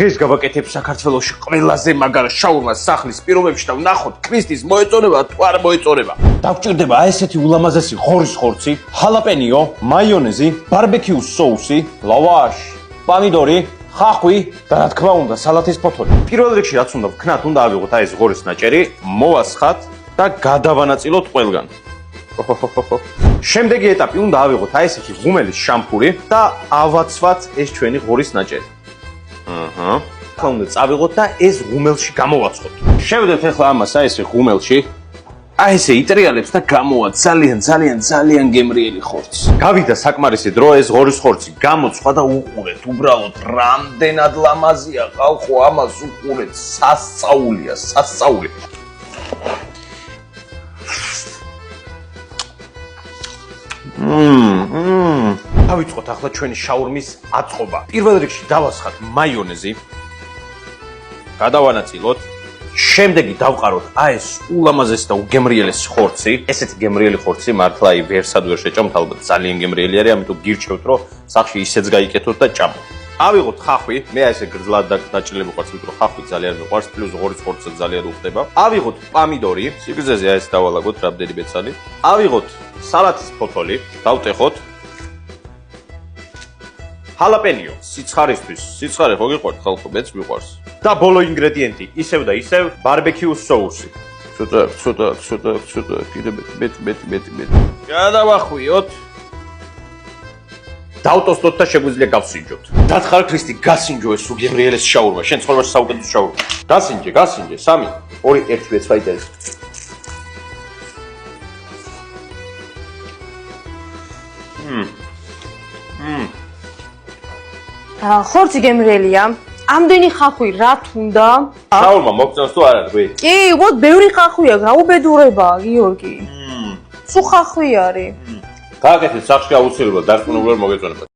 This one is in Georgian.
ეს გავაკეთებ საქართველოში ყველაზე მაგარ შაურმას სახლის პირობებში და ვნახოთ ქრისტის მოეწონება თუ არ მოეწონება. Დაგჭირდება აი ესეთი ულამაზესი ღორის ხორცი, ჰალაპენიო, მაიონეზი, ბარბეკიუს соуსი, ლავაში, პომიდორი, ხახვი და რა თქმა უნდა სალათის ფოთოლი. პირველ რიგში რაც უნდა ვქნათ, უნდა ავიღოთ აი ეს ღორის ნაჭერი, მოვასხათ და გადავანაწილოთ ყველგან. შემდეგი ეტაპი უნდა ავიღოთ აი ესეთი ღუმელის შამფური და ავაცვათ ეს ჩვენი ღორის ნაჭერი. ახლა უნდა წავიღოთ და ეს ღუმელში გამოვაცხოთ. შევედეთ ახლა ამას აი ესე ღუმელში. აი ესე იტრიალებს და გამოვა ძალიან გემრიელი ხორცი. გავიდა საკმარისი დრო ეს ღორის ხორცი გამოცხვა და უყურეთ, უბრალოდ რამდენად ლამაზია ხალხო ამას უყურეთ, სასწაულია, სასწაული. დავიწყოთ ახლა ჩვენი შაურმის აწყობა. პირველ რიგში დავასხათ მაიონეზი. გადავანაწილოთ. შემდეგი დავყაროთ აი ეს ულამაზესი და უგემრიელესი ხორცი. ესეთი გემრიელი ხორცი მართლა აი ვერსად ვერ შეჭამთ, ალბათ ძალიან გემრიელი არის, ამიტომ გირჩევთ, რომ სახში ისეც გაიკეთოთ და ჭამოთ. ავიღოთ ხახვი, მე აი ესე გრძლად დაჭრილი მიყვარს, იმიტომ რომ ხახვი ძალიან მიყვარს, პლუს ღორის ხორცი ძალიან უხდება. ავიღოთ პომიდორი, სიგრძეზე აი ეს დავალაგოთ რამდენიმე ცალი. ავიღოთ სალათის ფოთოლი, დავტეხოთ. ჰალაპენიო, სიცხარისთვის, სიცხარე ხო გიყვართ ხალხო, მეც მიყვარს. და ბოლო ინგრედიენტი, ისევ და ისევ ბარბეკიუს соуსი. ცოტა, კიდე მეტი. გადავახვიოთ. დავტოსტოთ და შეგვიძლია გავსინჯოთ. დათხარ ქრისტი, გასინჯო ეს უგემრიელეს შაურმა, შენ ცხოვრებაში საუკეთესო შაურმა. გასინჯე, 3, 2, 1 ვეცვაიდე. ხორცი გემრიელია. ამდენი ხახვი რა თუნდა? შაურმა მოგწონს თუ არა თქვი? კი, უბრალოდ ბევრი ხახვია, გაუბედურებაა, გიორგი. სულ ხახვი არის. გააკეთეთ სახში აუცილებლად დარწმუნებულად მოგეწონებათ.